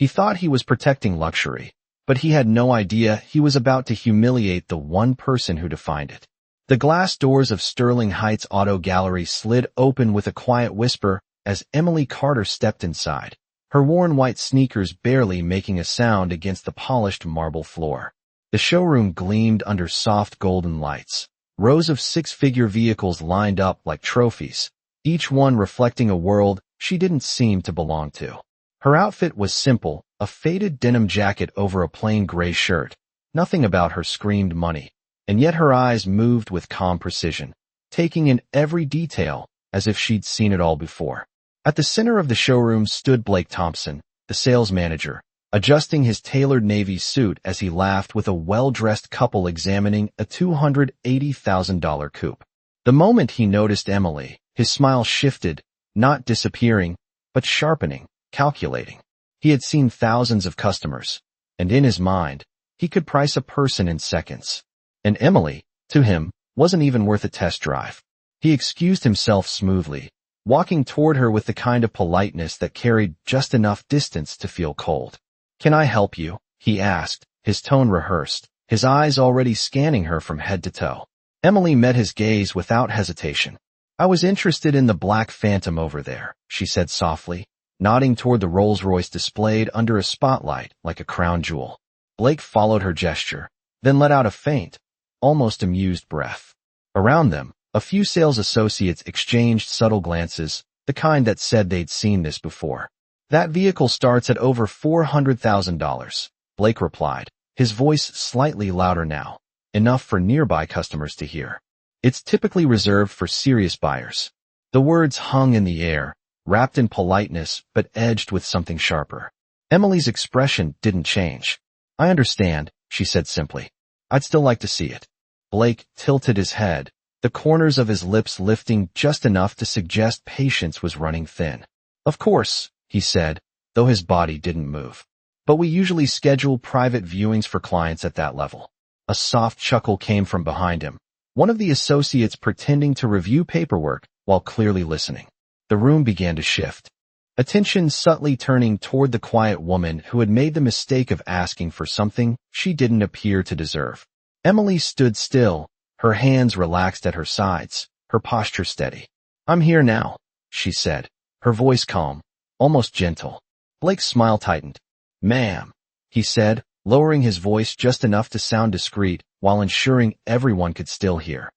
He thought he was protecting luxury, but he had no idea he was about to humiliate the one person who defined it. The glass doors of Sterling Heights Auto Gallery slid open with a quiet whisper as Emily Carter stepped inside, her worn white sneakers barely making a sound against the polished marble floor. The showroom gleamed under soft golden lights. Rows of six-figure vehicles lined up like trophies, each one reflecting a world she didn't seem to belong to. Her outfit was simple, a faded denim jacket over a plain gray shirt. Nothing about her screamed money, and yet her eyes moved with calm precision, taking in every detail as if she'd seen it all before. At the center of the showroom stood Blake Thompson, the sales manager, adjusting his tailored navy suit as he laughed with a well-dressed couple examining a $280,000 coupe. The moment he noticed Emily, his smile shifted, not disappearing, but sharpening, calculating. He had seen thousands of customers, and in his mind, he could price a person in seconds. And Emily, to him, wasn't even worth a test drive. He excused himself smoothly, walking toward her with the kind of politeness that carried just enough distance to feel cold. "Can I help you?" he asked, his tone rehearsed, his eyes already scanning her from head to toe. Emily met his gaze without hesitation. "I was interested in the black Phantom over there," she said softly, nodding toward the Rolls-Royce displayed under a spotlight like a crown jewel. Blake followed her gesture, then let out a faint, almost amused breath. Around them, a few sales associates exchanged subtle glances, the kind that said they'd seen this before. "That vehicle starts at over $400,000, Blake replied, his voice slightly louder now, enough for nearby customers to hear. "It's typically reserved for serious buyers." The words hung in the air, wrapped in politeness but edged with something sharper. Emily's expression didn't change. "I understand," she said simply. "I'd still like to see it." Blake tilted his head, the corners of his lips lifting just enough to suggest patience was running thin. "Of course," he said, though his body didn't move. "But we usually schedule private viewings for clients at that level." A soft chuckle came from behind him, one of the associates pretending to review paperwork while clearly listening. The room began to shift, attention subtly turning toward the quiet woman who had made the mistake of asking for something she didn't appear to deserve. Emily stood still, her hands relaxed at her sides, her posture steady. "I'm here now," she said, her voice calm, almost gentle. Blake's smile tightened. "Ma'am," he said, lowering his voice just enough to sound discreet while ensuring everyone could still hear.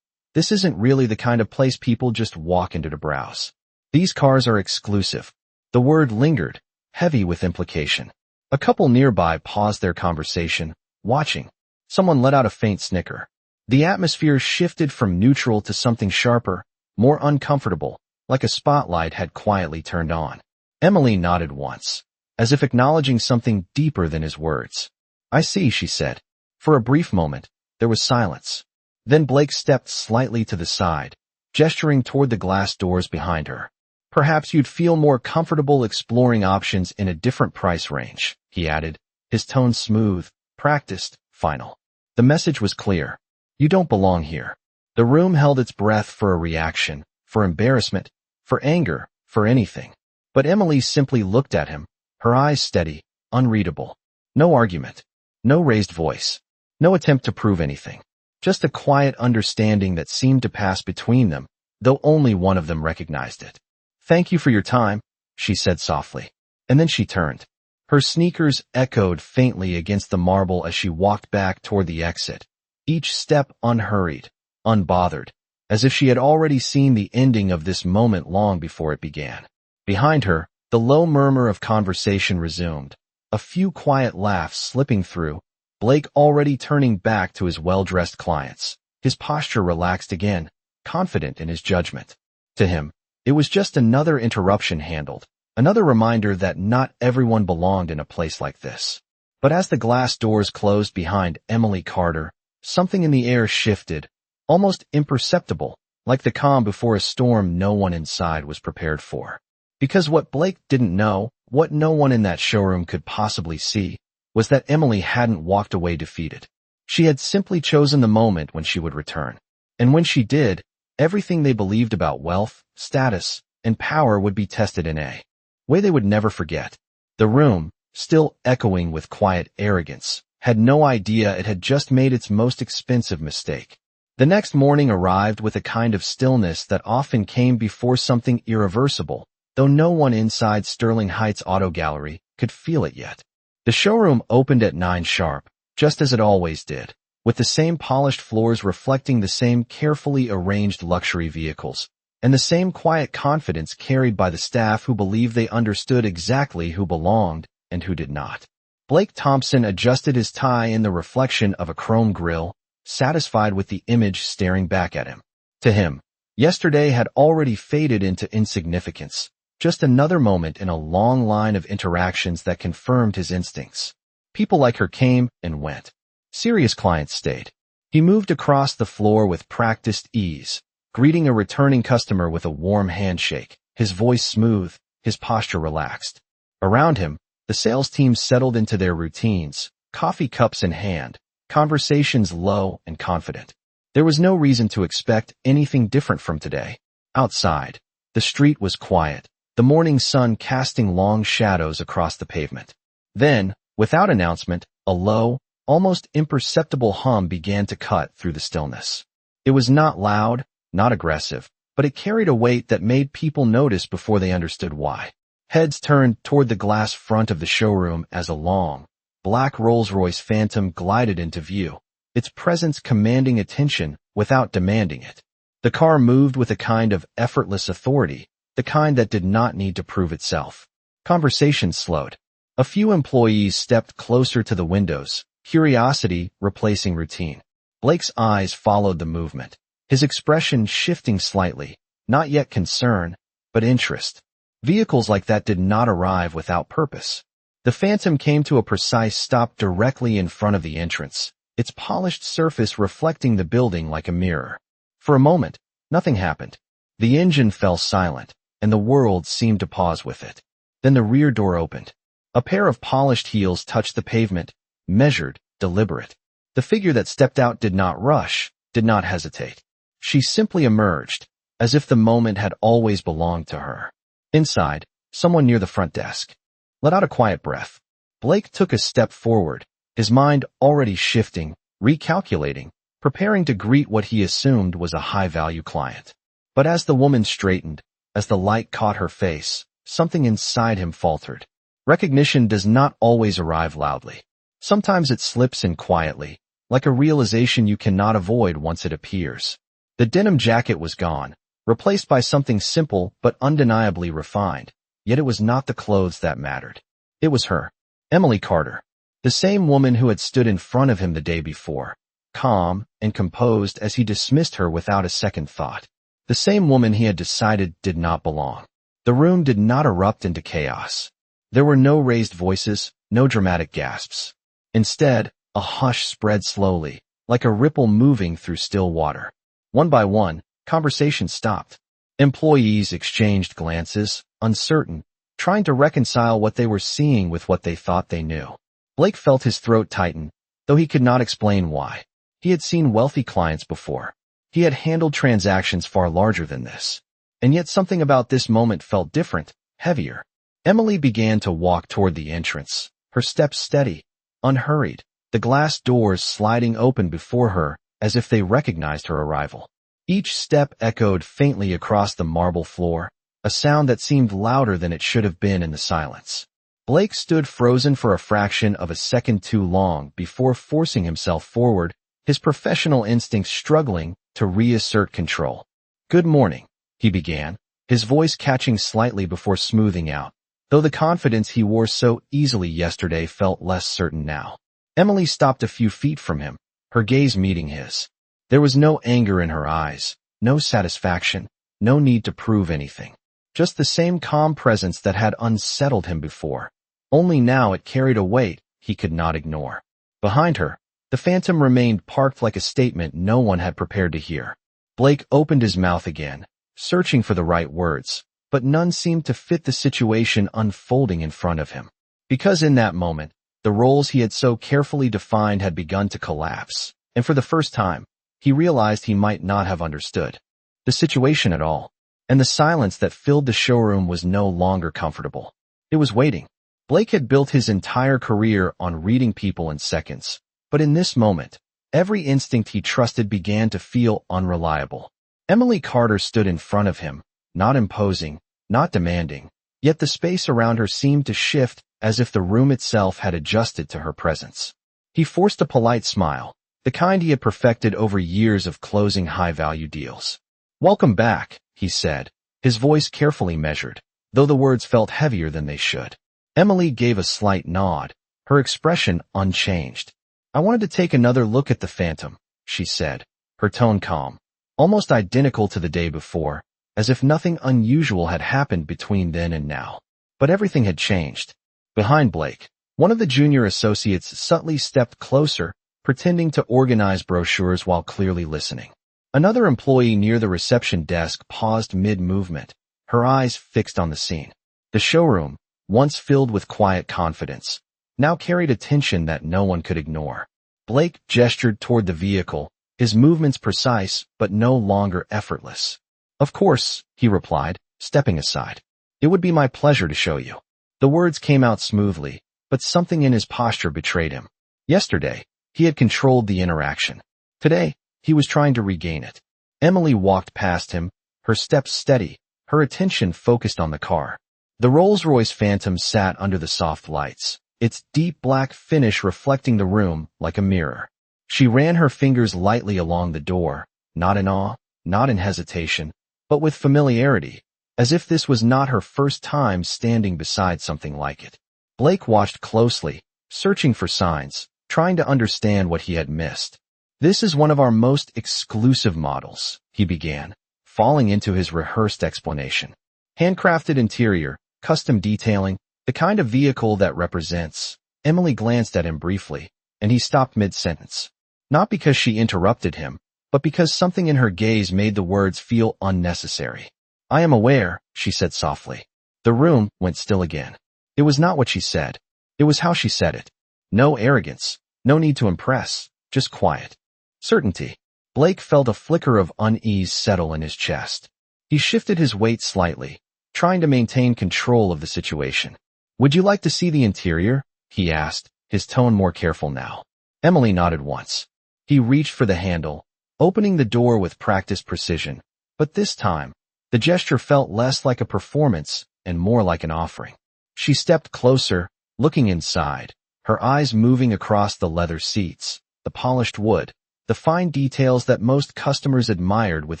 "This isn't really the kind of place people just walk into to browse. These cars are exclusive." The word lingered, heavy with implication. A couple nearby paused their conversation, watching. Someone let out a faint snicker. The atmosphere shifted from neutral to something sharper, more uncomfortable, like a spotlight had quietly turned on. Emily nodded once, as if acknowledging something deeper than his words. "I see," she said. For a brief moment, there was silence. Then Blake stepped slightly to the side, gesturing toward the glass doors behind her. "Perhaps you'd feel more comfortable exploring options in a different price range," he added, his tone smooth, practiced, final. The message was clear. You don't belong here. The room held its breath for a reaction, for embarrassment, for anger, for anything. But Emily simply looked at him, her eyes steady, unreadable. No argument. No raised voice. No attempt to prove anything. Just a quiet understanding that seemed to pass between them, though only one of them recognized it. "Thank you for your time," she said softly. And then she turned. Her sneakers echoed faintly against the marble as she walked back toward the exit, each step unhurried, unbothered, as if she had already seen the ending of this moment long before it began. Behind her, the low murmur of conversation resumed, a few quiet laughs slipping through, Blake already turning back to his well-dressed clients, his posture relaxed again, confident in his judgment. To him, it was just another interruption handled, another reminder that not everyone belonged in a place like this. But as the glass doors closed behind Emily Carter, something in the air shifted, almost imperceptible, like the calm before a storm no one inside was prepared for. Because what Blake didn't know, what no one in that showroom could possibly see, was that Emily hadn't walked away defeated. She had simply chosen the moment when she would return. And when she did, everything they believed about wealth, status, and power would be tested in a way they would never forget. The room, still echoing with quiet arrogance, had no idea it had just made its most expensive mistake. The next morning arrived with a kind of stillness that often came before something irreversible, though no one inside Sterling Heights Auto Gallery could feel it yet. The showroom opened at 9 sharp, just as it always did, with the same polished floors reflecting the same carefully arranged luxury vehicles, and the same quiet confidence carried by the staff who believed they understood exactly who belonged and who did not. Blake Thompson adjusted his tie in the reflection of a chrome grille, satisfied with the image staring back at him. To him, yesterday had already faded into insignificance, just another moment in a long line of interactions that confirmed his instincts. People like her came and went. Serious clients stayed. He moved across the floor with practiced ease, greeting a returning customer with a warm handshake, his voice smooth, his posture relaxed. Around him, the sales team settled into their routines, coffee cups in hand, conversations low and confident. There was no reason to expect anything different from today. Outside, the street was quiet, the morning sun casting long shadows across the pavement. Then, without announcement, a low, almost imperceptible hum began to cut through the stillness. It was not loud, not aggressive, but it carried a weight that made people notice before they understood why. Heads turned toward the glass front of the showroom as a long, black Rolls-Royce Phantom glided into view, its presence commanding attention without demanding it. The car moved with a kind of effortless authority, the kind that did not need to prove itself. Conversation slowed. A few employees stepped closer to the windows, curiosity replacing routine. Blake's eyes followed the movement, his expression shifting slightly, not yet concern, but interest. Vehicles like that did not arrive without purpose. The Phantom came to a precise stop directly in front of the entrance, its polished surface reflecting the building like a mirror. For a moment, nothing happened. The engine fell silent, and the world seemed to pause with it. Then the rear door opened. A pair of polished heels touched the pavement, measured, deliberate. The figure that stepped out did not rush, did not hesitate. She simply emerged, as if the moment had always belonged to her. Inside, someone near the front desk let out a quiet breath. Blake took a step forward, his mind already shifting, recalculating, preparing to greet what he assumed was a high-value client. But as the woman straightened, as the light caught her face, something inside him faltered. Recognition does not always arrive loudly. Sometimes it slips in quietly, like a realization you cannot avoid once it appears. The denim jacket was gone, replaced by something simple but undeniably refined, yet it was not the clothes that mattered. It was her, Emily Carter, the same woman who had stood in front of him the day before, calm and composed as he dismissed her without a second thought. The same woman he had decided did not belong. The room did not erupt into chaos. There were no raised voices, no dramatic gasps. Instead, a hush spread slowly, like a ripple moving through still water. One by one, conversation stopped. Employees exchanged glances, uncertain, trying to reconcile what they were seeing with what they thought they knew. Blake felt his throat tighten, though he could not explain why. He had seen wealthy clients before. He had handled transactions far larger than this. And yet something about this moment felt different, heavier. Emily began to walk toward the entrance, her steps steady, unhurried, the glass doors sliding open before her as if they recognized her arrival. Each step echoed faintly across the marble floor, a sound that seemed louder than it should have been in the silence. Blake stood frozen for a fraction of a second too long before forcing himself forward, his professional instincts struggling to reassert control. "Good morning," he began, his voice catching slightly before smoothing out, though the confidence he wore so easily yesterday felt less certain now. Emily stopped a few feet from him, her gaze meeting his. There was no anger in her eyes, no satisfaction, no need to prove anything. Just the same calm presence that had unsettled him before. Only now it carried a weight he could not ignore. Behind her, the Phantom remained parked like a statement no one had prepared to hear. Blake opened his mouth again, searching for the right words, but none seemed to fit the situation unfolding in front of him. Because in that moment, the roles he had so carefully defined had begun to collapse, and for the first time, he realized he might not have understood the situation at all, and the silence that filled the showroom was no longer comfortable. It was waiting. Blake had built his entire career on reading people in seconds, but in this moment, every instinct he trusted began to feel unreliable. Emily Carter stood in front of him, not imposing, not demanding, yet the space around her seemed to shift as if the room itself had adjusted to her presence. He forced a polite smile, the kind he had perfected over years of closing high-value deals. "Welcome back," he said, his voice carefully measured, though the words felt heavier than they should. Emily gave a slight nod, her expression unchanged. "I wanted to take another look at the Phantom," she said, her tone calm, almost identical to the day before, as if nothing unusual had happened between then and now. But everything had changed. Behind Blake, one of the junior associates subtly stepped closer, pretending to organize brochures while clearly listening. Another employee near the reception desk paused mid-movement, her eyes fixed on the scene. The showroom, once filled with quiet confidence, now carried a tension that no one could ignore. Blake gestured toward the vehicle, his movements precise but no longer effortless. "Of course," he replied, stepping aside. "It would be my pleasure to show you." The words came out smoothly, but something in his posture betrayed him. Yesterday, he had controlled the interaction. Today, he was trying to regain it. Emily walked past him, her steps steady, her attention focused on the car. The Rolls-Royce Phantom sat under the soft lights, its deep black finish reflecting the room like a mirror. She ran her fingers lightly along the door, not in awe, not in hesitation, but with familiarity, as if this was not her first time standing beside something like it. Blake watched closely, searching for signs, trying to understand what he had missed. "This is one of our most exclusive models," he began, falling into his rehearsed explanation. "Handcrafted interior, custom detailing, the kind of vehicle that represents." Emily glanced at him briefly, and he stopped mid-sentence. Not because she interrupted him, but because something in her gaze made the words feel unnecessary. "I am aware," she said softly. The room went still again. It was not what she said. It was how she said it. No arrogance, no need to impress, just quiet. Certainty. Blake felt a flicker of unease settle in his chest. He shifted his weight slightly, trying to maintain control of the situation. "Would you like to see the interior?" he asked, his tone more careful now. Emily nodded once. He reached for the handle, opening the door with practiced precision, but this time, the gesture felt less like a performance and more like an offering. She stepped closer, looking inside, her eyes moving across the leather seats, the polished wood, the fine details that most customers admired with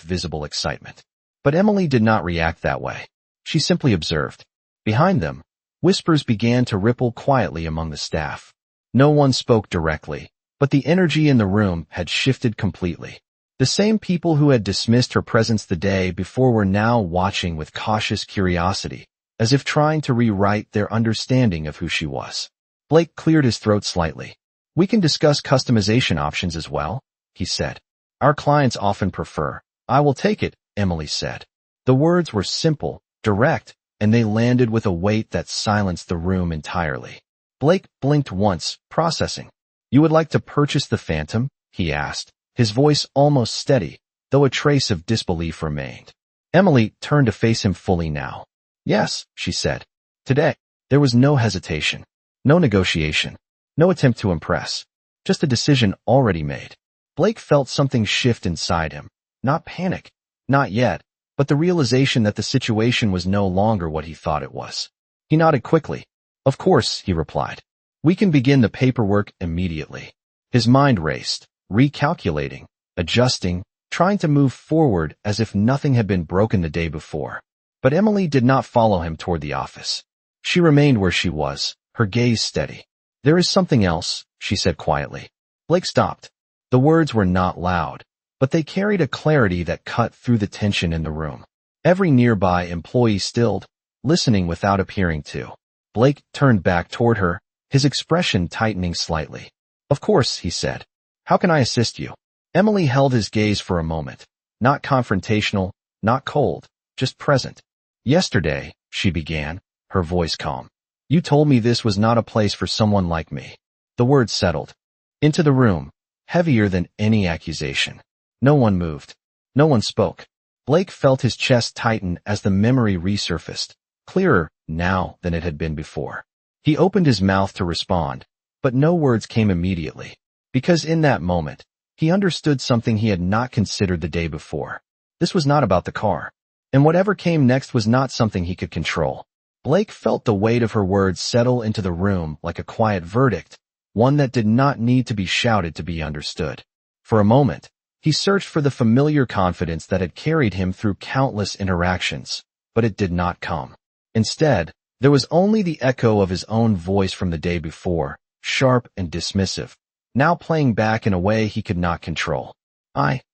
visible excitement. But Emily did not react that way. She simply observed. Behind them, whispers began to ripple quietly among the staff. No one spoke directly, but the energy in the room had shifted completely. The same people who had dismissed her presence the day before were now watching with cautious curiosity, as if trying to rewrite their understanding of who she was. Blake cleared his throat slightly. "We can discuss customization options as well," he said. "Our clients often prefer." "I will take it," Emily said. The words were simple, direct, and they landed with a weight that silenced the room entirely. Blake blinked once, processing. "You would like to purchase the Phantom?" he asked, his voice almost steady, though a trace of disbelief remained. Emily turned to face him fully now. "Yes," she said. Today, there was no hesitation, no negotiation, no attempt to impress, just a decision already made. Blake felt something shift inside him, not panic, not yet, but the realization that the situation was no longer what he thought it was. He nodded quickly. "Of course," he replied. "We can begin the paperwork immediately." His mind raced, recalculating, adjusting, trying to move forward as if nothing had been broken the day before. But Emily did not follow him toward the office. She remained where she was, her gaze steady. "There is something else," she said quietly. Blake stopped. The words were not loud, but they carried a clarity that cut through the tension in the room. Every nearby employee stilled, listening without appearing to. Blake turned back toward her, his expression tightening slightly. "Of course," he said. "How can I assist you?" Emily held his gaze for a moment, not confrontational, not cold, just present. "Yesterday," she began, her voice calm, "you told me this was not a place for someone like me." The words settled into the room, heavier than any accusation. No one moved. No one spoke. Blake felt his chest tighten as the memory resurfaced, clearer now than it had been before. He opened his mouth to respond, but no words came immediately, because in that moment, he understood something he had not considered the day before. This was not about the car, and whatever came next was not something he could control. Blake felt the weight of her words settle into the room like a quiet verdict, one that did not need to be shouted to be understood. For a moment, he searched for the familiar confidence that had carried him through countless interactions, but it did not come. Instead, there was only the echo of his own voice from the day before, sharp and dismissive, now playing back in a way he could not control.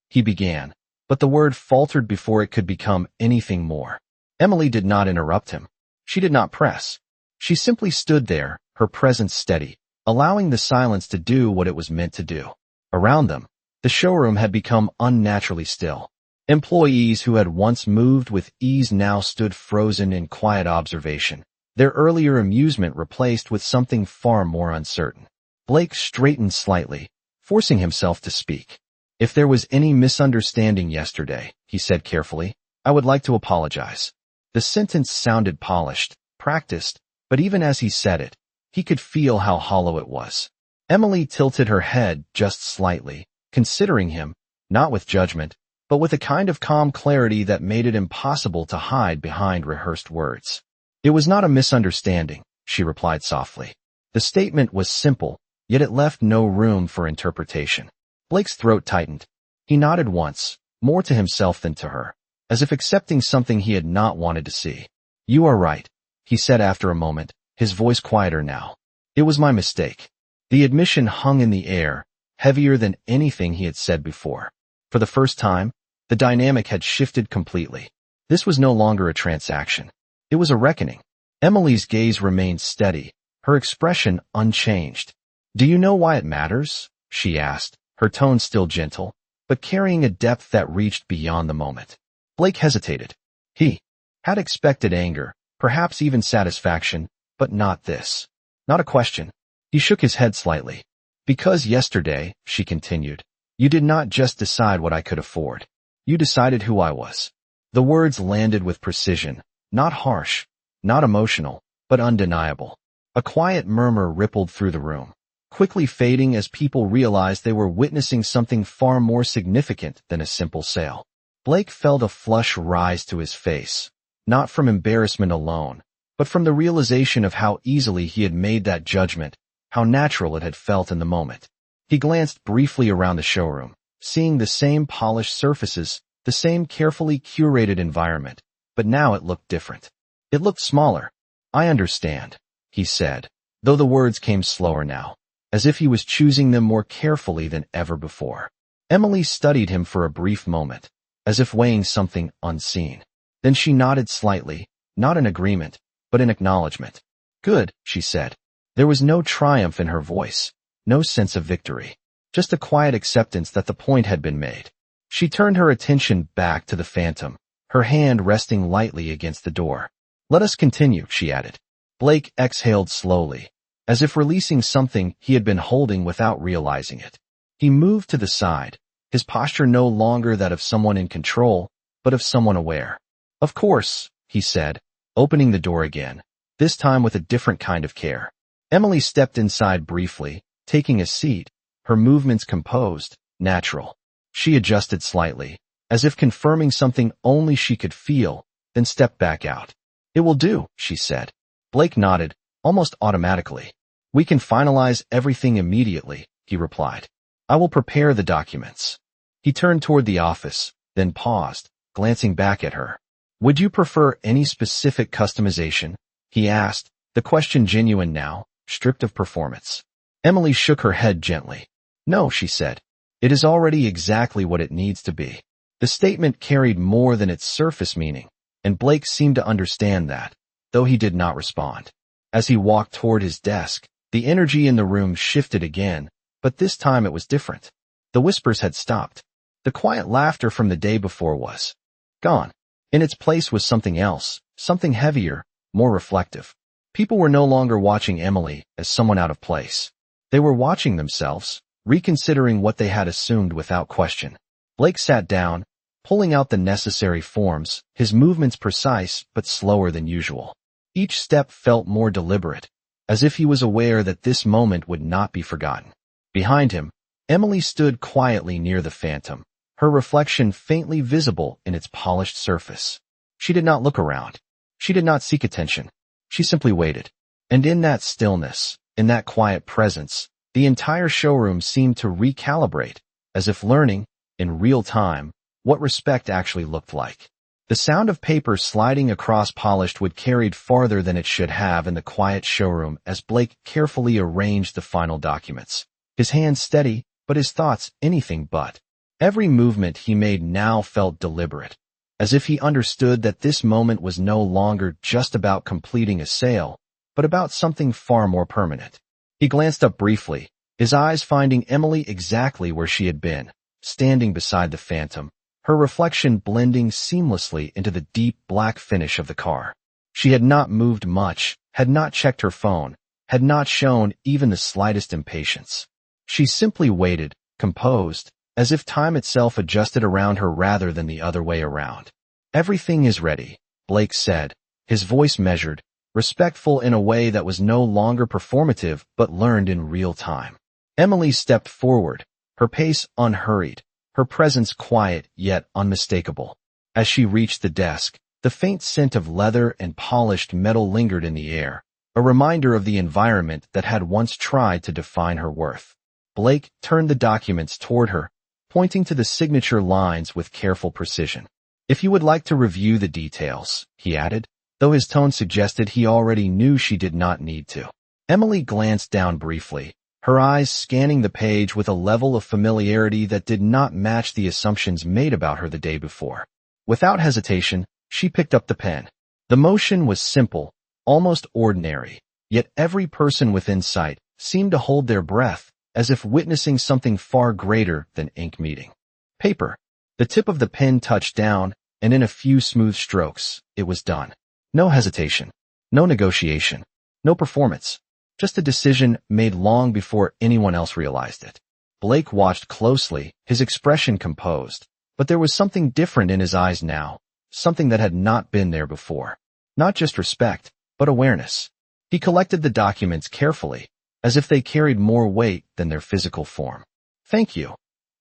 He began, but the word faltered before it could become anything more. Emily did not interrupt him. She did not press. She simply stood there, her presence steady, allowing the silence to do what it was meant to do. Around them, the showroom had become unnaturally still. Employees who had once moved with ease now stood frozen in quiet observation, their earlier amusement replaced with something far more uncertain. Blake straightened slightly, forcing himself to speak. "If there was any misunderstanding yesterday," he said carefully, "I would like to apologize." The sentence sounded polished, practiced, but even as he said it, he could feel how hollow it was. Emily tilted her head just slightly, considering him, not with judgment, but with a kind of calm clarity that made it impossible to hide behind rehearsed words. "It was not a misunderstanding," she replied softly. The statement was simple, yet it left no room for interpretation. Blake's throat tightened. He nodded once, more to himself than to her, as if accepting something he had not wanted to see. "You are right," he said after a moment, his voice quieter now. "It was my mistake." The admission hung in the air, heavier than anything he had said before. For the first time, the dynamic had shifted completely. This was no longer a transaction. It was a reckoning. Emily's gaze remained steady, her expression unchanged. "Do you know why it matters?" she asked, her tone still gentle, but carrying a depth that reached beyond the moment. Blake hesitated. He had expected anger, perhaps even satisfaction, but not this. Not a question. He shook his head slightly. "Because yesterday," she continued, "you did not just decide what I could afford. You decided who I was." The words landed with precision, not harsh, not emotional, but undeniable. A quiet murmur rippled through the room, quickly fading as people realized they were witnessing something far more significant than a simple sale. Blake felt a flush rise to his face, not from embarrassment alone, but from the realization of how easily he had made that judgment, how natural it had felt in the moment. He glanced briefly around the showroom, seeing the same polished surfaces, the same carefully curated environment, but now it looked different. It looked smaller. "I understand," he said, though the words came slower now, as if he was choosing them more carefully than ever before. Emily studied him for a brief moment, as if weighing something unseen. Then she nodded slightly, not in agreement, but in acknowledgement. "Good," she said. There was no triumph in her voice, no sense of victory, just a quiet acceptance that the point had been made. She turned her attention back to the phantom, her hand resting lightly against the door. "Let us continue," she added. Blake exhaled slowly, as if releasing something he had been holding without realizing it. He moved to the side, his posture no longer that of someone in control, but of someone aware. "Of course," he said, opening the door again, this time with a different kind of care. Emily stepped inside briefly, taking a seat, her movements composed, natural. She adjusted slightly, as if confirming something only she could feel, then stepped back out. "It will do," she said. Blake nodded, almost automatically. "We can finalize everything immediately," he replied. "I will prepare the documents." He turned toward the office, then paused, glancing back at her. "Would you prefer any specific customization?" he asked, the question genuine now, stripped of performance. Emily shook her head gently. "No," she said. "It is already exactly what it needs to be." The statement carried more than its surface meaning, and Blake seemed to understand that, though he did not respond. As he walked toward his desk, the energy in the room shifted again, but this time it was different. The whispers had stopped. The quiet laughter from the day before was gone. In its place was something else, something heavier, more reflective. People were no longer watching Emily as someone out of place. They were watching themselves, reconsidering what they had assumed without question. Blake sat down, pulling out the necessary forms, his movements precise but slower than usual. Each step felt more deliberate, as if he was aware that this moment would not be forgotten. Behind him, Emily stood quietly near the phantom, her reflection faintly visible in its polished surface. She did not look around. She did not seek attention. She simply waited. And in that stillness, in that quiet presence, the entire showroom seemed to recalibrate, as if learning, in real time, what respect actually looked like. The sound of paper sliding across polished wood carried farther than it should have in the quiet showroom as Blake carefully arranged the final documents. His hands steady, but his thoughts anything but. Every movement he made now felt deliberate, as if he understood that this moment was no longer just about completing a sale, but about something far more permanent. He glanced up briefly, his eyes finding Emily exactly where she had been, standing beside the phantom, her reflection blending seamlessly into the deep black finish of the car. She had not moved much, had not checked her phone, had not shown even the slightest impatience. She simply waited, composed, as if time itself adjusted around her rather than the other way around. "Everything is ready," Blake said, his voice measured, respectful in a way that was no longer performative but learned in real time. Emily stepped forward, her pace unhurried, her presence quiet yet unmistakable. As she reached the desk, the faint scent of leather and polished metal lingered in the air, a reminder of the environment that had once tried to define her worth. Blake turned the documents toward her, pointing to the signature lines with careful precision. "If you would like to review the details," he added, though his tone suggested he already knew she did not need to. Emily glanced down briefly, her eyes scanning the page with a level of familiarity that did not match the assumptions made about her the day before. Without hesitation, she picked up the pen. The motion was simple, almost ordinary, yet every person within sight seemed to hold their breath, as if witnessing something far greater than ink meeting. Paper. The tip of the pen touched down, and in a few smooth strokes, it was done. No hesitation, no negotiation, no performance, just a decision made long before anyone else realized it. Blake watched closely, his expression composed, but there was something different in his eyes now, something that had not been there before. Not just respect, but awareness. He collected the documents carefully, as if they carried more weight than their physical form. "Thank you,"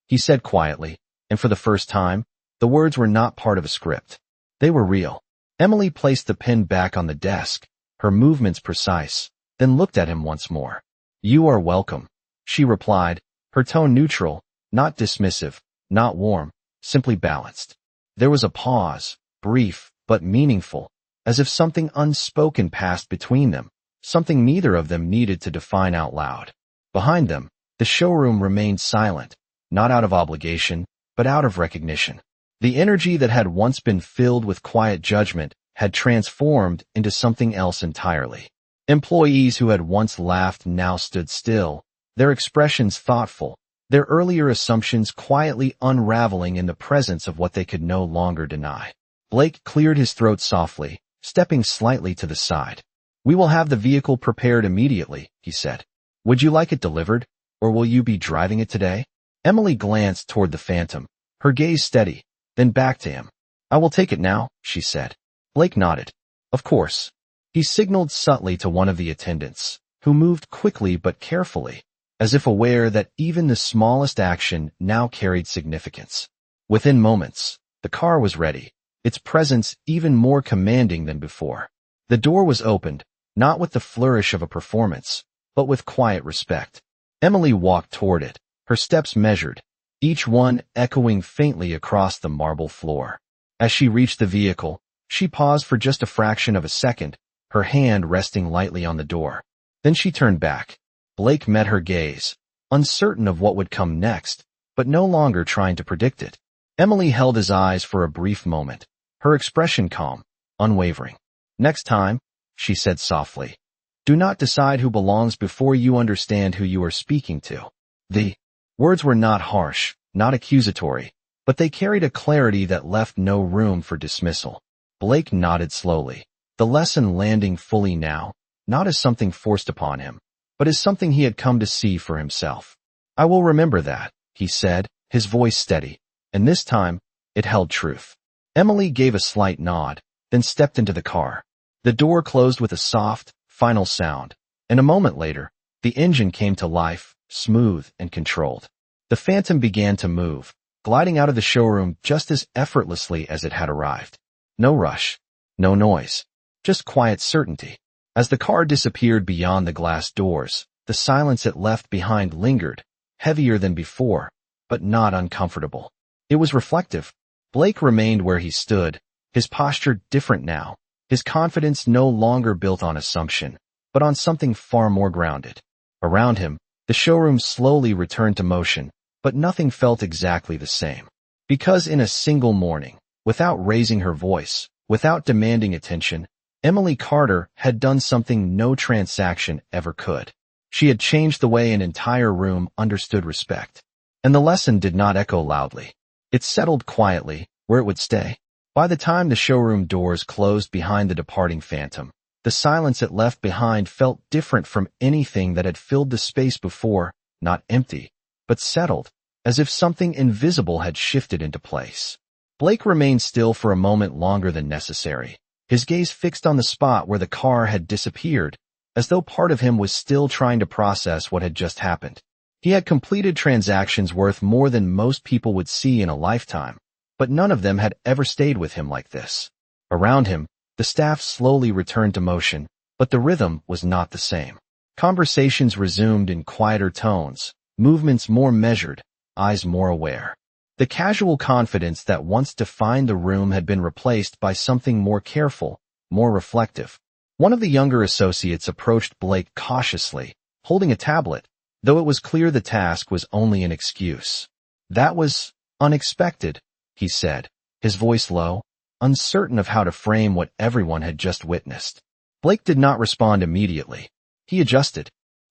he said quietly, and for the first time, the words were not part of a script. They were real. Emily placed the pen back on the desk, her movements precise, then looked at him once more. "You are welcome," she replied, her tone neutral, not dismissive, not warm, simply balanced. There was a pause, brief but meaningful, as if something unspoken passed between them, something neither of them needed to define out loud. Behind them, the showroom remained silent, not out of obligation, but out of recognition. The energy that had once been filled with quiet judgment had transformed into something else entirely. Employees who had once laughed now stood still, their expressions thoughtful, their earlier assumptions quietly unraveling in the presence of what they could no longer deny. Blake cleared his throat softly, stepping slightly to the side. "We will have the vehicle prepared immediately," he said. "Would you like it delivered, or will you be driving it today?" Emily glanced toward the phantom, her gaze steady, then back to him. "I will take it now," she said. Blake nodded. "Of course." He signaled subtly to one of the attendants, who moved quickly but carefully, as if aware that even the smallest action now carried significance. Within moments, the car was ready, its presence even more commanding than before. The door was opened, not with the flourish of a performance, but with quiet respect. Emily walked toward it, her steps measured, each one echoing faintly across the marble floor. As she reached the vehicle, she paused for just a fraction of a second, her hand resting lightly on the door. Then she turned back. Blake met her gaze, uncertain of what would come next, but no longer trying to predict it. Emily held his eyes for a brief moment, her expression calm, unwavering. "Next time," she said softly, "do not decide who belongs before you understand who you are speaking to." The words were not harsh, not accusatory, but they carried a clarity that left no room for dismissal. Blake nodded slowly, the lesson landing fully now, not as something forced upon him, but as something he had come to see for himself. "I will remember that," he said, his voice steady, and this time, it held truth. Emily gave a slight nod, then stepped into the car. The door closed with a soft, final sound, and a moment later, the engine came to life, smooth and controlled. The Phantom began to move, gliding out of the showroom just as effortlessly as it had arrived. No rush, no noise, just quiet certainty. As the car disappeared beyond the glass doors, the silence it left behind lingered, heavier than before, but not uncomfortable. It was reflective. Blake remained where he stood, his posture different now, his confidence no longer built on assumption, but on something far more grounded. Around him, the showroom slowly returned to motion, but nothing felt exactly the same. Because in a single morning, without raising her voice, without demanding attention, Emily Carter had done something no transaction ever could. She had changed the way an entire room understood respect. And the lesson did not echo loudly. It settled quietly, where it would stay. By the time the showroom doors closed behind the departing Phantom, the silence it left behind felt different from anything that had filled the space before, not empty, but settled, as if something invisible had shifted into place. Blake remained still for a moment longer than necessary, his gaze fixed on the spot where the car had disappeared, as though part of him was still trying to process what had just happened. He had completed transactions worth more than most people would see in a lifetime, but none of them had ever stayed with him like this. Around him, the staff slowly returned to motion, but the rhythm was not the same. Conversations resumed in quieter tones, movements more measured, eyes more aware. The casual confidence that once defined the room had been replaced by something more careful, more reflective. One of the younger associates approached Blake cautiously, holding a tablet, though it was clear the task was only an excuse. "That was unexpected," he said, his voice low, uncertain of how to frame what everyone had just witnessed. Blake did not respond immediately. He adjusted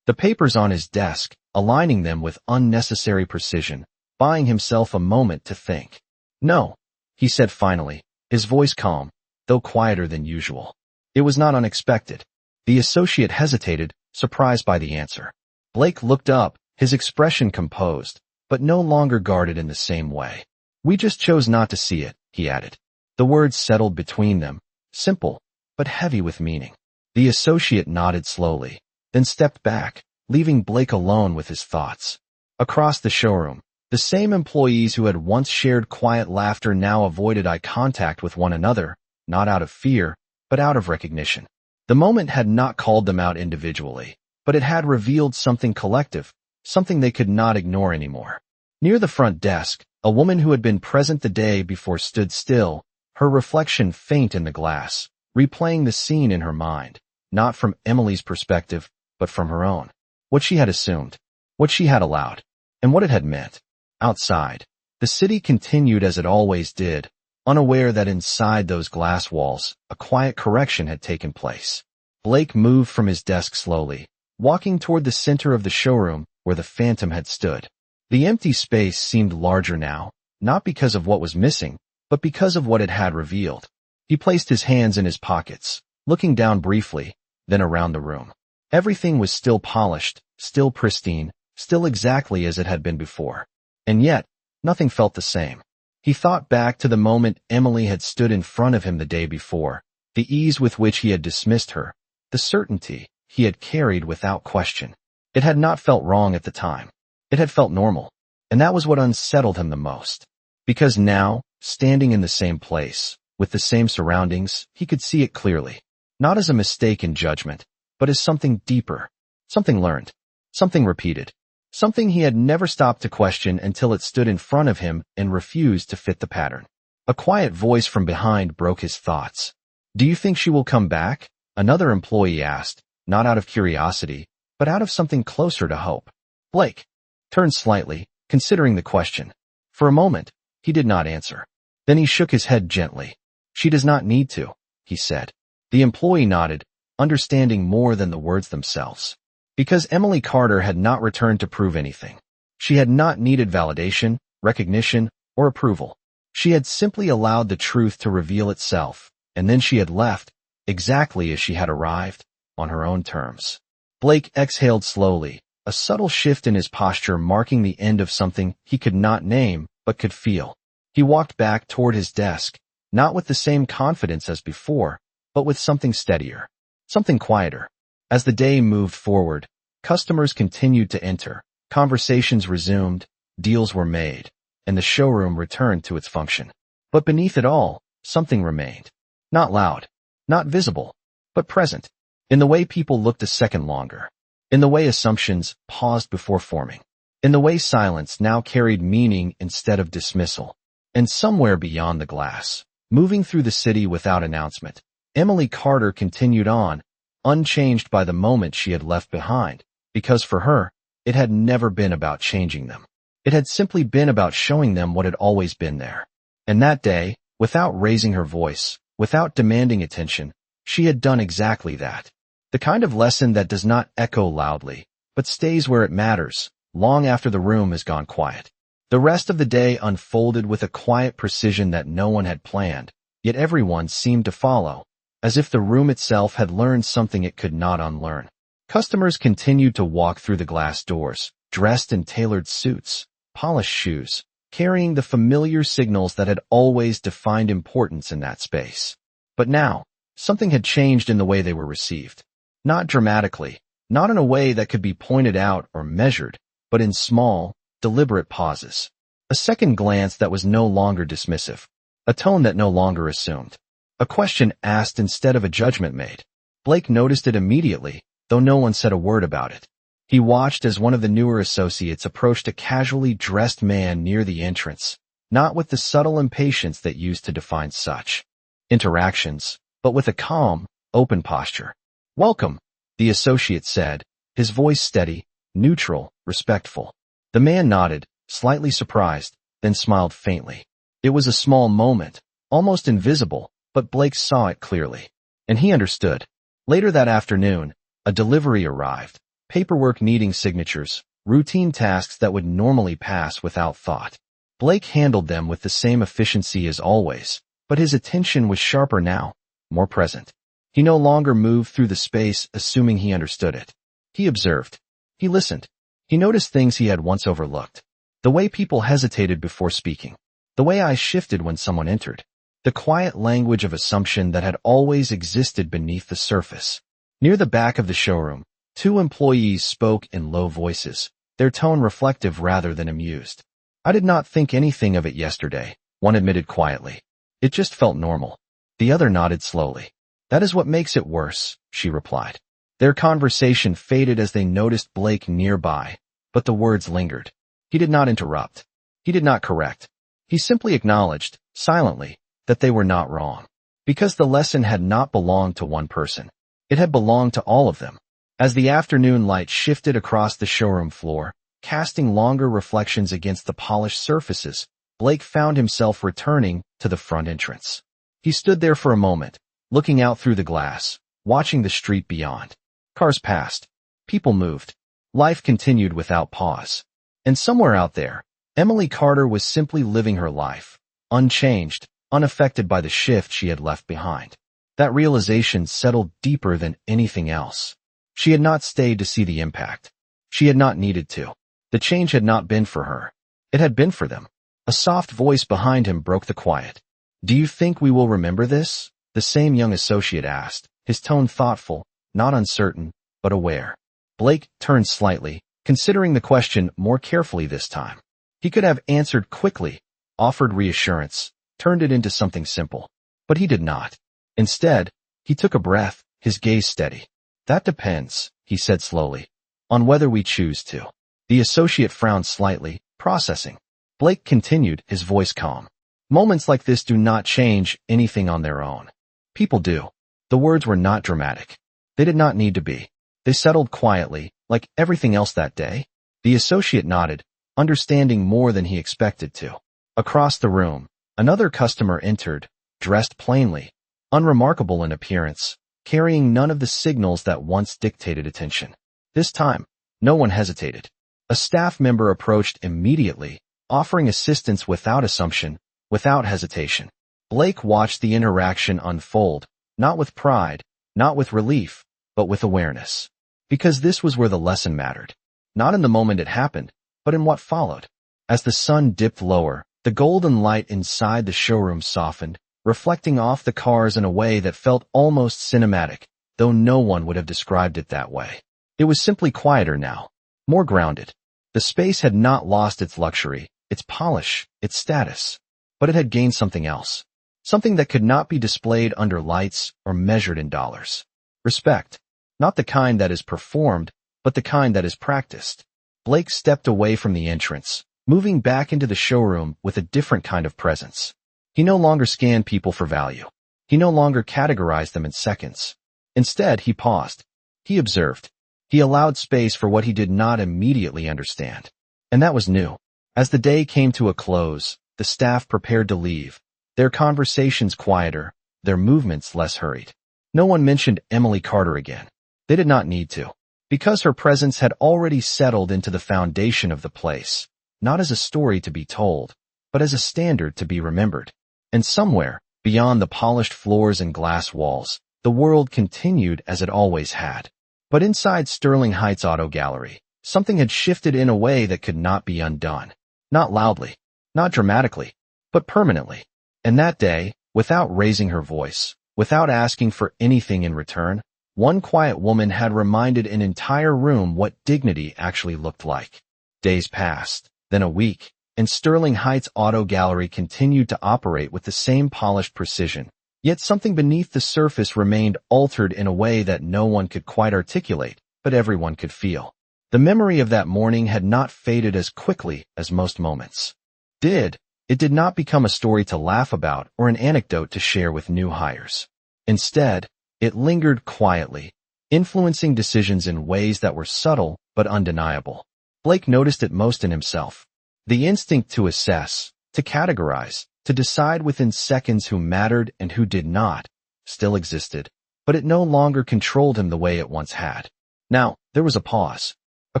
the papers on his desk, aligning them with unnecessary precision, buying himself a moment to think. "No," he said finally, his voice calm, though quieter than usual. "It was not unexpected." The associate hesitated, surprised by the answer. Blake looked up, his expression composed, but no longer guarded in the same way. "We just chose not to see it," he added. The words settled between them, simple, but heavy with meaning. The associate nodded slowly, then stepped back, leaving Blake alone with his thoughts. Across the showroom, the same employees who had once shared quiet laughter now avoided eye contact with one another, not out of fear, but out of recognition. The moment had not called them out individually, but it had revealed something collective, something they could not ignore anymore. Near the front desk, a woman who had been present the day before stood still, her reflection faint in the glass, replaying the scene in her mind, not from Emily's perspective, but from her own. What she had assumed, what she had allowed, and what it had meant. Outside, the city continued as it always did, unaware that inside those glass walls, a quiet correction had taken place. Blake moved from his desk slowly, walking toward the center of the showroom where the Phantom had stood. The empty space seemed larger now, not because of what was missing, but because of what it had revealed. He placed his hands in his pockets, looking down briefly, then around the room. Everything was still polished, still pristine, still exactly as it had been before. And yet, nothing felt the same. He thought back to the moment Emily had stood in front of him the day before, the ease with which he had dismissed her, the certainty he had carried without question. It had not felt wrong at the time. It had felt normal. And that was what unsettled him the most. Because now, standing in the same place, with the same surroundings, he could see it clearly. Not as a mistake in judgment, but as something deeper, something learned, something repeated, something he had never stopped to question until it stood in front of him and refused to fit the pattern. A quiet voice from behind broke his thoughts. "Do you think she will come back?" another employee asked, not out of curiosity, but out of something closer to hope. Blake turned slightly, considering the question. For a moment, he did not answer. Then he shook his head gently. "She does not need to," he said. The employee nodded, understanding more than the words themselves. Because Emily Carter had not returned to prove anything. She had not needed validation, recognition, or approval. She had simply allowed the truth to reveal itself, and then she had left, exactly as she had arrived, on her own terms. Blake exhaled slowly, a subtle shift in his posture marking the end of something he could not name, but could feel. He walked back toward his desk, not with the same confidence as before, but with something steadier, something quieter. As the day moved forward, customers continued to enter, conversations resumed, deals were made, and the showroom returned to its function. But beneath it all, something remained. Not loud, not visible, but present. In the way people looked a second longer. In the way assumptions paused before forming. In the way silence now carried meaning instead of dismissal. And somewhere beyond the glass, moving through the city without announcement, Emily Carter continued on, unchanged by the moment she had left behind, because for her, it had never been about changing them. It had simply been about showing them what had always been there. And that day, without raising her voice, without demanding attention, she had done exactly that. The kind of lesson that does not echo loudly, but stays where it matters, long after the room has gone quiet. The rest of the day unfolded with a quiet precision that no one had planned, yet everyone seemed to follow, as if the room itself had learned something it could not unlearn. Customers continued to walk through the glass doors, dressed in tailored suits, polished shoes, carrying the familiar signals that had always defined importance in that space. But now, something had changed in the way they were received. Not dramatically, not in a way that could be pointed out or measured, but in small, deliberate pauses. A second glance that was no longer dismissive. A tone that no longer assumed. A question asked instead of a judgment made. Blake noticed it immediately, though no one said a word about it. He watched as one of the newer associates approached a casually dressed man near the entrance, not with the subtle impatience that used to define such interactions, but with a calm, open posture. "Welcome," the associate said, his voice steady, neutral, respectful. The man nodded, slightly surprised, then smiled faintly. It was a small moment, almost invisible, but Blake saw it clearly. And he understood. Later that afternoon, a delivery arrived. Paperwork needing signatures, routine tasks that would normally pass without thought. Blake handled them with the same efficiency as always, but his attention was sharper now, more present. He no longer moved through the space assuming he understood it. He observed. He listened. He noticed things he had once overlooked. The way people hesitated before speaking. The way eyes shifted when someone entered. The quiet language of assumption that had always existed beneath the surface. Near the back of the showroom, two employees spoke in low voices, their tone reflective rather than amused. "I did not think anything of it yesterday," one admitted quietly. "It just felt normal." The other nodded slowly. "That is what makes it worse," she replied. Their conversation faded as they noticed Blake nearby, but the words lingered. He did not interrupt. He did not correct. He simply acknowledged, silently, that they were not wrong. Because the lesson had not belonged to one person. It had belonged to all of them. As the afternoon light shifted across the showroom floor, casting longer reflections against the polished surfaces, Blake found himself returning to the front entrance. He stood there for a moment, looking out through the glass, watching the street beyond. Cars passed. People moved. Life continued without pause. And somewhere out there, Emily Carter was simply living her life, unchanged, unaffected by the shift she had left behind. That realization settled deeper than anything else. She had not stayed to see the impact. She had not needed to. The change had not been for her. It had been for them. A soft voice behind him broke the quiet. "Do you think we will remember this?" the same young associate asked, his tone thoughtful, not uncertain, but aware. Blake turned slightly, considering the question more carefully this time. He could have answered quickly, offered reassurance, turned it into something simple. But he did not. Instead, he took a breath, his gaze steady. "That depends," he said slowly, "on whether we choose to." The associate frowned slightly, processing. Blake continued, his voice calm. "Moments like this do not change anything on their own. People do." The words were not dramatic. They did not need to be. They settled quietly, like everything else that day. The associate nodded, understanding more than he expected to. Across the room, another customer entered, dressed plainly, unremarkable in appearance, carrying none of the signals that once dictated attention. This time, no one hesitated. A staff member approached immediately, offering assistance without assumption, without hesitation. Blake watched the interaction unfold, not with pride, not with relief, but with awareness. Because this was where the lesson mattered. Not in the moment it happened, but in what followed. As the sun dipped lower, the golden light inside the showroom softened, reflecting off the cars in a way that felt almost cinematic, though no one would have described it that way. It was simply quieter now, more grounded. The space had not lost its luxury, its polish, its status, but it had gained something else. Something that could not be displayed under lights or measured in dollars. Respect. Not the kind that is performed, but the kind that is practiced. Blake stepped away from the entrance, moving back into the showroom with a different kind of presence. He no longer scanned people for value. He no longer categorized them in seconds. Instead, he paused. He observed. He allowed space for what he did not immediately understand. And that was new. As the day came to a close, the staff prepared to leave, their conversations quieter, their movements less hurried. No one mentioned Emily Carter again. They did not need to, because her presence had already settled into the foundation of the place, not as a story to be told, but as a standard to be remembered. And somewhere, beyond the polished floors and glass walls, the world continued as it always had. But inside Sterling Heights Auto Gallery, something had shifted in a way that could not be undone. Not loudly, not dramatically, but permanently. And that day, without raising her voice, without asking for anything in return, one quiet woman had reminded an entire room what dignity actually looked like. Days passed, then a week, and Sterling Heights Auto Gallery continued to operate with the same polished precision. Yet something beneath the surface remained altered in a way that no one could quite articulate, but everyone could feel. The memory of that morning had not faded as quickly as most moments did. It did not become a story to laugh about or an anecdote to share with new hires. Instead, it lingered quietly, influencing decisions in ways that were subtle but undeniable. Blake noticed it most in himself. The instinct to assess, to categorize, to decide within seconds who mattered and who did not, still existed, but it no longer controlled him the way it once had. Now, there was a pause, a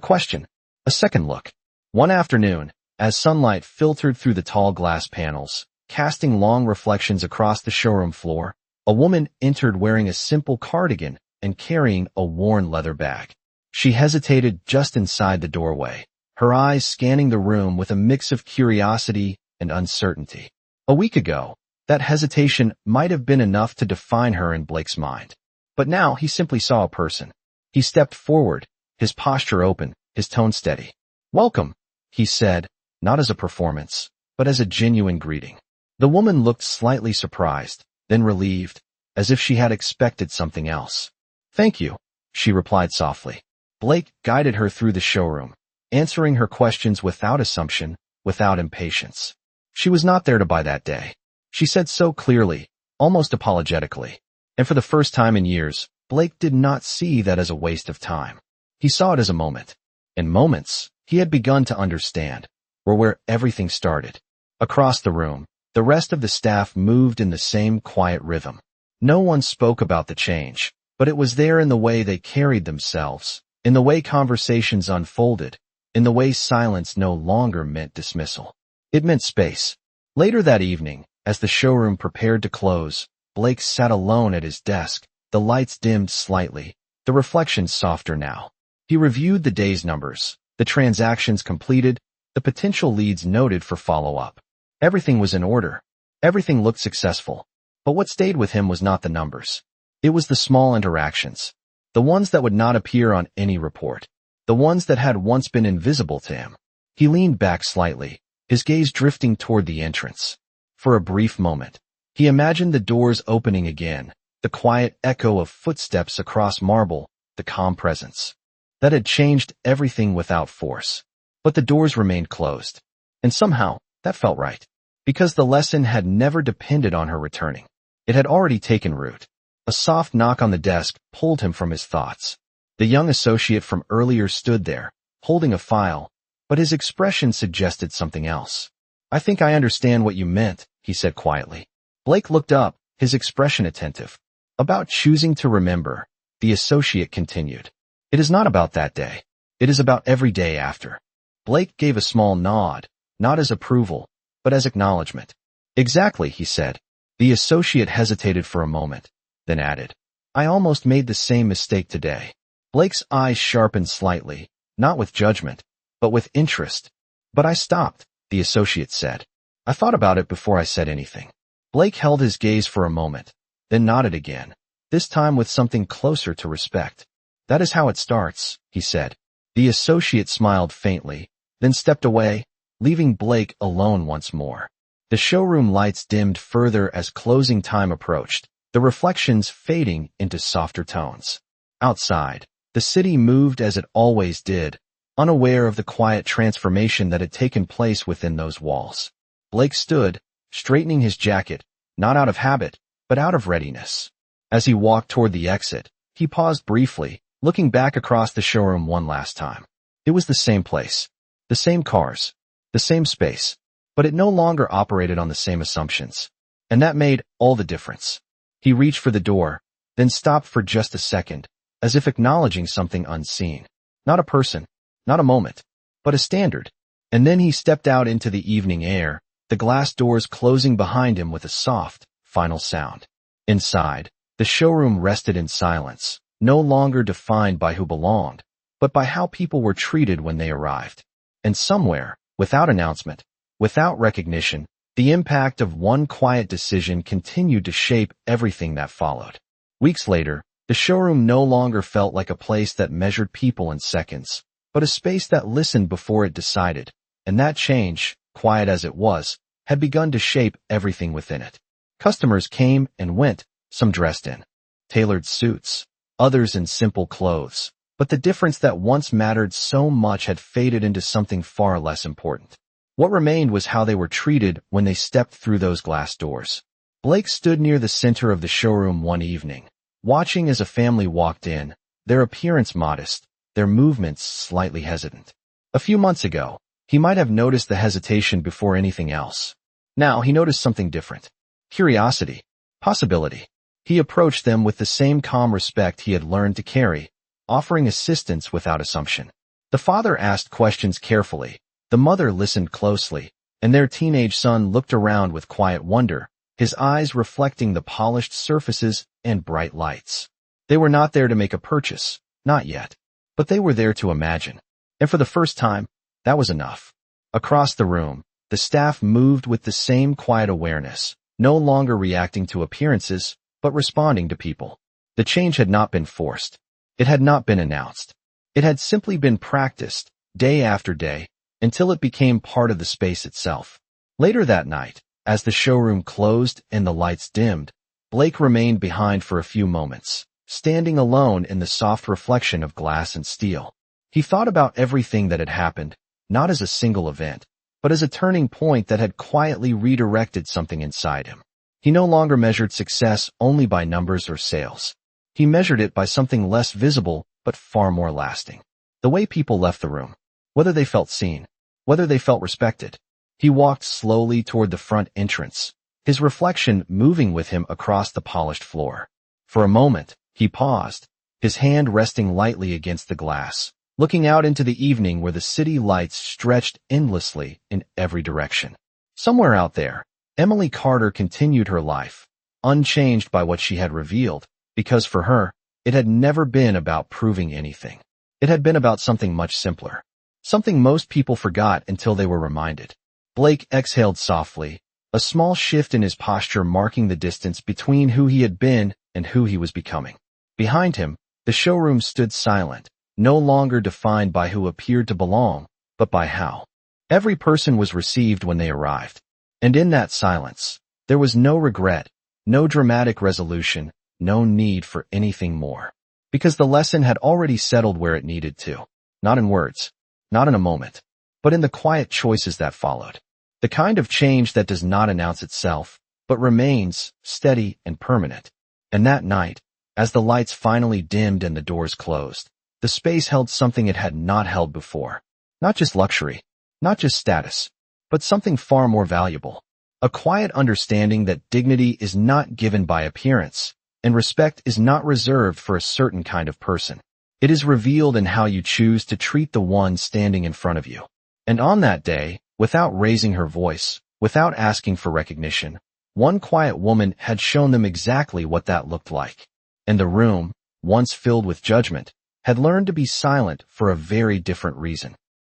question, a second look. One afternoon, as sunlight filtered through the tall glass panels, casting long reflections across the showroom floor, a woman entered wearing a simple cardigan and carrying a worn leather bag. She hesitated just inside the doorway, her eyes scanning the room with a mix of curiosity and uncertainty. A week ago, that hesitation might have been enough to define her in Blake's mind. But now he simply saw a person. He stepped forward, his posture open, his tone steady. "Welcome," he said, not as a performance, but as a genuine greeting. The woman looked slightly surprised, then relieved, as if she had expected something else. "Thank you," she replied softly. Blake guided her through the showroom, answering her questions without assumption, without impatience. She was not there to buy that day. She said so clearly, almost apologetically. And for the first time in years, Blake did not see that as a waste of time. He saw it as a moment. And moments, he had begun to understand, were where everything started. Across the room, the rest of the staff moved in the same quiet rhythm. No one spoke about the change, but it was there in the way they carried themselves, in the way conversations unfolded, in the way silence no longer meant dismissal. It meant space. Later that evening, as the showroom prepared to close, Blake sat alone at his desk, the lights dimmed slightly, the reflections softer now. He reviewed the day's numbers, the transactions completed, the potential leads noted for follow-up. Everything was in order. Everything looked successful. But what stayed with him was not the numbers. It was the small interactions, the ones that would not appear on any report, the ones that had once been invisible to him. He leaned back slightly, his gaze drifting toward the entrance. For a brief moment, he imagined the doors opening again, the quiet echo of footsteps across marble, the calm presence that had changed everything without force. But the doors remained closed. And somehow, that felt right. Because the lesson had never depended on her returning. It had already taken root. A soft knock on the desk pulled him from his thoughts. The young associate from earlier stood there, holding a file, but his expression suggested something else. "I think I understand what you meant," he said quietly. Blake looked up, his expression attentive. "About choosing to remember," the associate continued. "It is not about that day. It is about every day after." Blake gave a small nod, not as approval, but as acknowledgement. "Exactly," he said. The associate hesitated for a moment, then added, "I almost made the same mistake today." Blake's eyes sharpened slightly, not with judgment, but with interest. "But I stopped," the associate said. "I thought about it before I said anything." Blake held his gaze for a moment, then nodded again. this time with something closer to respect. "That is how it starts," he said. The associate smiled faintly, then stepped away, leaving Blake alone once more. The showroom lights dimmed further as closing time approached, the reflections fading into softer tones. Outside, the city moved as it always did, unaware of the quiet transformation that had taken place within those walls. Blake stood, straightening his jacket, not out of habit, but out of readiness. As he walked toward the exit, he paused briefly, looking back across the showroom one last time. It was the same place, the same cars, the same space, but it no longer operated on the same assumptions. And that made all the difference. He reached for the door, then stopped for just a second, as if acknowledging something unseen. Not a person, not a moment, but a standard. And then he stepped out into the evening air, the glass doors closing behind him with a soft, final sound. Inside, the showroom rested in silence, no longer defined by who belonged, but by how people were treated when they arrived. And somewhere, without announcement, without recognition, the impact of one quiet decision continued to shape everything that followed. Weeks later, the showroom no longer felt like a place that measured people in seconds, but a space that listened before it decided, and that change, quiet as it was, had begun to shape everything within it. Customers came and went, some dressed in tailored suits, others in simple clothes, but the difference that once mattered so much had faded into something far less important. What remained was how they were treated when they stepped through those glass doors. Blake stood near the center of the showroom one evening, watching as a family walked in, their appearance modest, their movements slightly hesitant. A few months ago, he might have noticed the hesitation before anything else. Now he noticed something different. Curiosity. Possibility. He approached them with the same calm respect he had learned to carry, offering assistance without assumption. The father asked questions carefully, the mother listened closely, and their teenage son looked around with quiet wonder, his eyes reflecting the polished surfaces and bright lights. They were not there to make a purchase, not yet, but they were there to imagine. And for the first time, that was enough. Across the room, the staff moved with the same quiet awareness, no longer reacting to appearances, but responding to people. The change had not been forced. It had not been announced. It had simply been practiced, day after day, until it became part of the space itself. Later that night, as the showroom closed and the lights dimmed, Blake remained behind for a few moments, standing alone in the soft reflection of glass and steel. He thought about everything that had happened, not as a single event, but as a turning point that had quietly redirected something inside him. He no longer measured success only by numbers or sales. He measured it by something less visible but far more lasting. The way people left the room, whether they felt seen, whether they felt respected. He walked slowly toward the front entrance, his reflection moving with him across the polished floor. For a moment, he paused, his hand resting lightly against the glass, looking out into the evening where the city lights stretched endlessly in every direction. Somewhere out there, Emily Carter continued her life, unchanged by what she had revealed, because for her, it had never been about proving anything. It had been about something much simpler. Something most people forgot until they were reminded. Blake exhaled softly, a small shift in his posture marking the distance between who he had been and who he was becoming. Behind him, the showroom stood silent, no longer defined by who appeared to belong, but by how. Every person was received when they arrived. And in that silence, there was no regret, no dramatic resolution, no need for anything more. Because the lesson had already settled where it needed to. Not in words, not in a moment, but in the quiet choices that followed. The kind of change that does not announce itself, but remains steady and permanent. And that night, as the lights finally dimmed and the doors closed, the space held something it had not held before. Not just luxury, not just status, but something far more valuable. A quiet understanding that dignity is not given by appearance, and respect is not reserved for a certain kind of person. It is revealed in how you choose to treat the one standing in front of you. And on that day, without raising her voice, without asking for recognition, one quiet woman had shown them exactly what that looked like. And the room, once filled with judgment, had learned to be silent for a very different reason.